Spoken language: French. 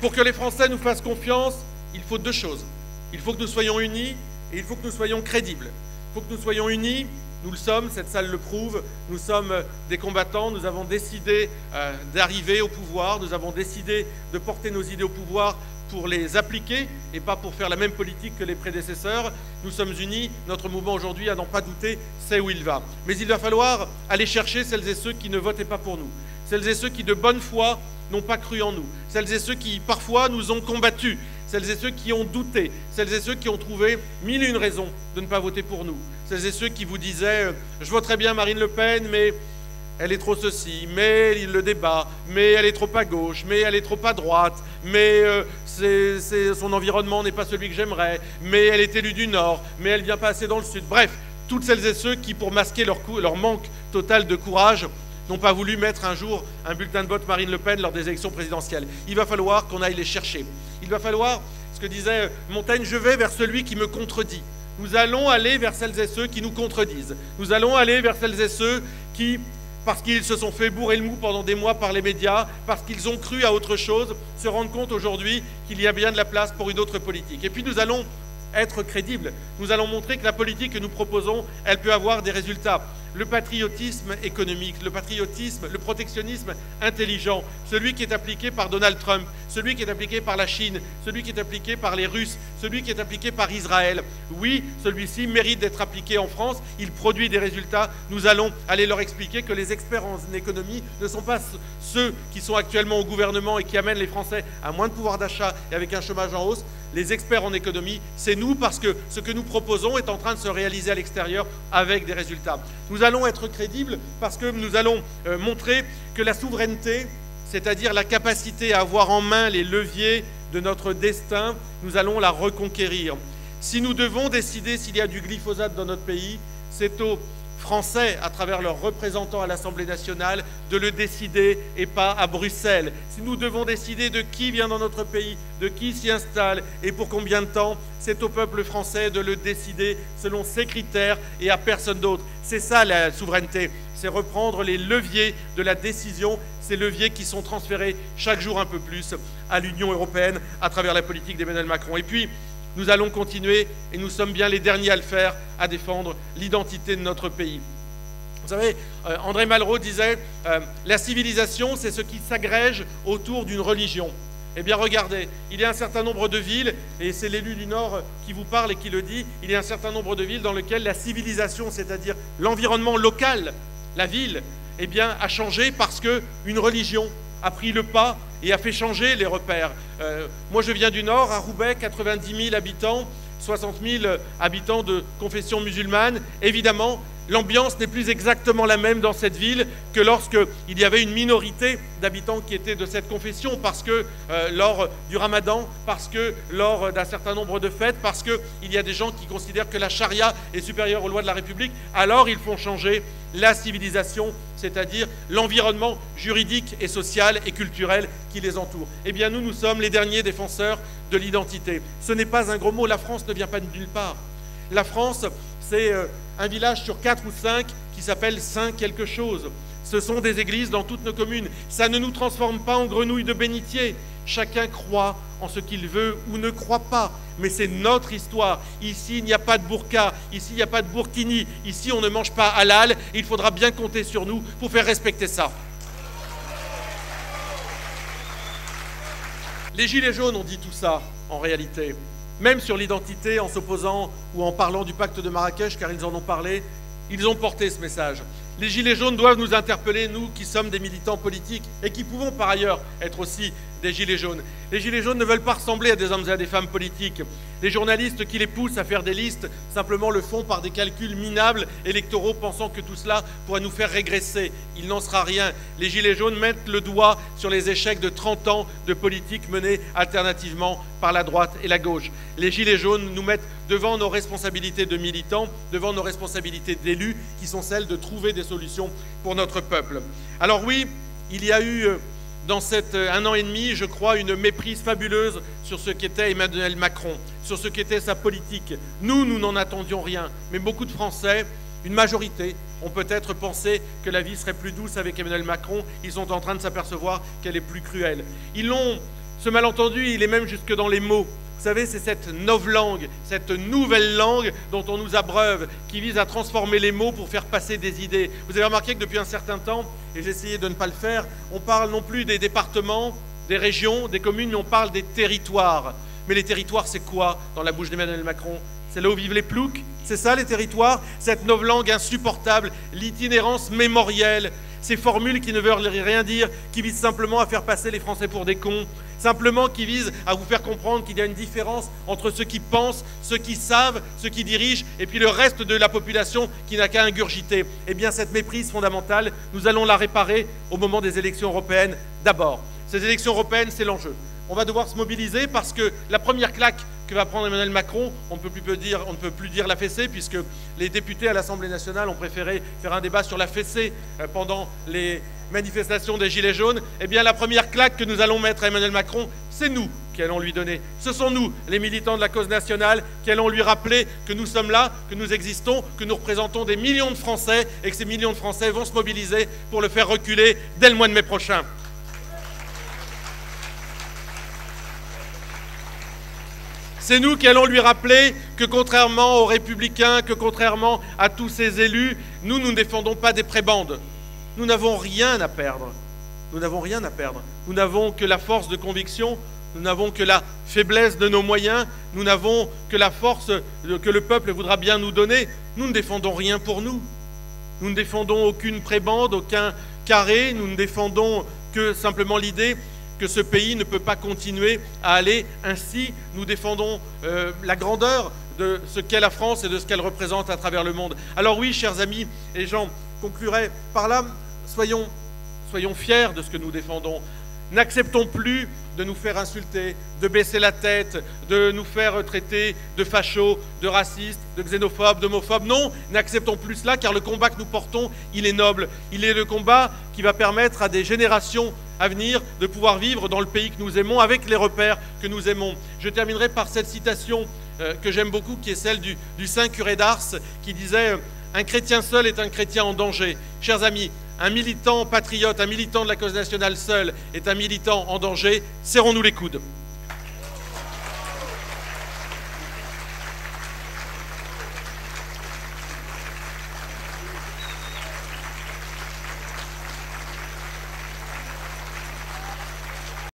Pour que les Français nous fassent confiance, il faut deux choses. Il faut que nous soyons unis et il faut que nous soyons crédibles. Il faut que nous soyons unis, nous le sommes, cette salle le prouve, nous sommes des combattants, nous avons décidé d'arriver au pouvoir, nous avons décidé de porter nos idées au pouvoir pour les appliquer et pas pour faire la même politique que les prédécesseurs. Nous sommes unis, notre mouvement aujourd'hui, à n'en pas douter, sait où il va. Mais il va falloir aller chercher celles et ceux qui ne votaient pas pour nous, celles et ceux qui de bonne foi n'ont pas cru en nous, celles et ceux qui parfois nous ont combattus, celles et ceux qui ont douté, celles et ceux qui ont trouvé mille et une raisons de ne pas voter pour nous, celles et ceux qui vous disaient « je voterai bien Marine Le Pen, mais elle est trop ceci, mais le débat, mais elle est trop à gauche, mais elle est trop à droite, mais son environnement n'est pas celui que j'aimerais, mais elle est élue du Nord, mais elle vient pas assez dans le Sud ». Bref, toutes celles et ceux qui, pour masquer leur manque total de courage, n'ont pas voulu mettre un jour un bulletin de vote Marine Le Pen lors des élections présidentielles. Il va falloir qu'on aille les chercher. Il va falloir, ce que disait Montaigne, je vais vers celui qui me contredit. Nous allons aller vers celles et ceux qui nous contredisent. Nous allons aller vers celles et ceux qui, parce qu'ils se sont fait bourrer le mou pendant des mois par les médias, parce qu'ils ont cru à autre chose, se rendent compte aujourd'hui qu'il y a bien de la place pour une autre politique. Et puis nous allons être crédibles. Nous allons montrer que la politique que nous proposons, elle peut avoir des résultats. Le patriotisme économique, le patriotisme, le protectionnisme intelligent, celui qui est appliqué par Donald Trump, celui qui est appliqué par la Chine, celui qui est appliqué par les Russes, celui qui est appliqué par Israël. Oui, celui-ci mérite d'être appliqué en France, il produit des résultats. Nous allons aller leur expliquer que les experts en économie ne sont pas ceux qui sont actuellement au gouvernement et qui amènent les Français à moins de pouvoir d'achat et avec un chômage en hausse. Les experts en économie, c'est nous, parce que ce que nous proposons est en train de se réaliser à l'extérieur avec des résultats. Nous allons être crédibles parce que nous allons montrer que la souveraineté, c'est-à-dire la capacité à avoir en main les leviers de notre destin, nous allons la reconquérir. Si nous devons décider s'il y a du glyphosate dans notre pays, c'est aux Français, à travers leurs représentants à l'Assemblée nationale, de le décider et pas à Bruxelles. Si nous devons décider de qui vient dans notre pays, de qui s'y installe et pour combien de temps, c'est au peuple français de le décider selon ses critères et à personne d'autre. C'est ça la souveraineté, c'est reprendre les leviers de la décision, ces leviers qui sont transférés chaque jour un peu plus à l'Union européenne à travers la politique d'Emmanuel Macron. Et puis, nous allons continuer, et nous sommes bien les derniers à le faire, à défendre l'identité de notre pays. Vous savez, André Malraux disait la civilisation, c'est ce qui s'agrège autour d'une religion. Eh bien, regardez, il y a un certain nombre de villes, et c'est l'élu du Nord qui vous parle et qui le dit, il y a un certain nombre de villes dans lesquelles la civilisation, c'est-à-dire l'environnement local, la ville, eh bien, a changé parce qu'une religion a pris le pas et a fait changer les repères. Moi, je viens du Nord, à Roubaix, 90 000 habitants, 60 000 habitants de confession musulmane. Évidemment, l'ambiance n'est plus exactement la même dans cette ville que lorsqu'il y avait une minorité d'habitants qui étaient de cette confession, parce que lors du Ramadan, parce que lors d'un certain nombre de fêtes, parce qu'il y a des gens qui considèrent que la charia est supérieure aux lois de la République, alors ils font changer la civilisation, c'est-à-dire l'environnement juridique et social et culturel qui les entoure. Eh bien, nous sommes les derniers défenseurs de l'identité. Ce n'est pas un gros mot, la France ne vient pas de nulle part. La France, c'est un village sur 4 ou 5 qui s'appelle Saint quelque chose. Ce sont des églises dans toutes nos communes. Ça ne nous transforme pas en grenouilles de bénitier. Chacun croit en ce qu'il veut ou ne croit pas. Mais c'est notre histoire. Ici, il n'y a pas de burqa. Ici, il n'y a pas de burkini. Ici, on ne mange pas halal. Il faudra bien compter sur nous pour faire respecter ça. Les Gilets jaunes ont dit tout ça, en réalité. Même sur l'identité, en s'opposant ou en parlant du pacte de Marrakech, car ils en ont parlé, ils ont porté ce message. Les Gilets jaunes doivent nous interpeller, nous qui sommes des militants politiques et qui pouvons par ailleurs être aussi des Gilets jaunes. Les Gilets jaunes ne veulent pas ressembler à des hommes et à des femmes politiques. Les journalistes qui les poussent à faire des listes simplement le font par des calculs minables électoraux, pensant que tout cela pourrait nous faire régresser. Il n'en sera rien. Les Gilets jaunes mettent le doigt sur les échecs de 30 ans de politique menée alternativement par la droite et la gauche. Les Gilets jaunes nous mettent devant nos responsabilités de militants, devant nos responsabilités d'élus, qui sont celles de trouver des solutions pour notre peuple. Alors oui, il y a eu dans cet 1 an et demi, je crois, une méprise fabuleuse sur ce qu'était Emmanuel Macron, sur ce qu'était sa politique. Nous n'en attendions rien, mais beaucoup de Français, une majorité, ont peut-être pensé que la vie serait plus douce avec Emmanuel Macron. Ils sont en train de s'apercevoir qu'elle est plus cruelle. Ils l'ont Ce malentendu, il est même jusque dans les mots. Vous savez, c'est cette novlangue, cette nouvelle langue dont on nous abreuve, qui vise à transformer les mots pour faire passer des idées. Vous avez remarqué que depuis un certain temps, et j'ai essayé de ne pas le faire, on parle non plus des départements, des régions, des communes, mais on parle des territoires. Mais les territoires, c'est quoi dans la bouche d'Emmanuel Macron? C'est là où vivent les ploucs? C'est ça les territoires? Cette novlangue insupportable, l'itinérance mémorielle, ces formules qui ne veulent rien dire, qui visent simplement à faire passer les Français pour des cons, simplement qui visent à vous faire comprendre qu'il y a une différence entre ceux qui pensent, ceux qui savent, ceux qui dirigent, et puis le reste de la population qui n'a qu'à ingurgiter. Eh bien, cette méprise fondamentale, nous allons la réparer au moment des élections européennes d'abord. Ces élections européennes, c'est l'enjeu. On va devoir se mobiliser parce que la première claque que va prendre Emmanuel Macron, on ne peut plus dire la fessée, puisque les députés à l'Assemblée nationale ont préféré faire un débat sur la fessée pendant les manifestations des Gilets jaunes. Eh bien, la première claque que nous allons mettre à Emmanuel Macron, c'est nous qui allons lui donner. Ce sont nous, les militants de la cause nationale, qui allons lui rappeler que nous sommes là, que nous existons, que nous représentons des millions de Français et que ces millions de Français vont se mobiliser pour le faire reculer dès le mois de mai prochain. C'est nous qui allons lui rappeler que contrairement aux Républicains, que contrairement à tous ces élus, nous ne défendons pas des prébendes. Nous n'avons rien à perdre. Nous n'avons rien à perdre. Nous n'avons que la force de conviction, nous n'avons que la faiblesse de nos moyens, nous n'avons que la force que le peuple voudra bien nous donner. Nous ne défendons rien pour nous. Nous ne défendons aucune prébande, aucun carré, nous ne défendons que simplement l'idée que ce pays ne peut pas continuer à aller ainsi. Nous défendons la grandeur de ce qu'est la France et de ce qu'elle représente à travers le monde. Alors oui, chers amis, et j'en conclurai par là, soyons fiers de ce que nous défendons. N'acceptons plus de nous faire insulter, de baisser la tête, de nous faire traiter de fachos, de racistes, de xénophobes, d'homophobes. Non, n'acceptons plus cela, car le combat que nous portons, il est noble. Il est le combat qui va permettre à des générations à venir de pouvoir vivre dans le pays que nous aimons, avec les repères que nous aimons. Je terminerai par cette citation que j'aime beaucoup, qui est celle du saint curé d'Ars, qui disait « Un chrétien seul est un chrétien en danger ». Chers amis, un militant patriote, un militant de la cause nationale seul est un militant en danger. Serrons-nous les coudes.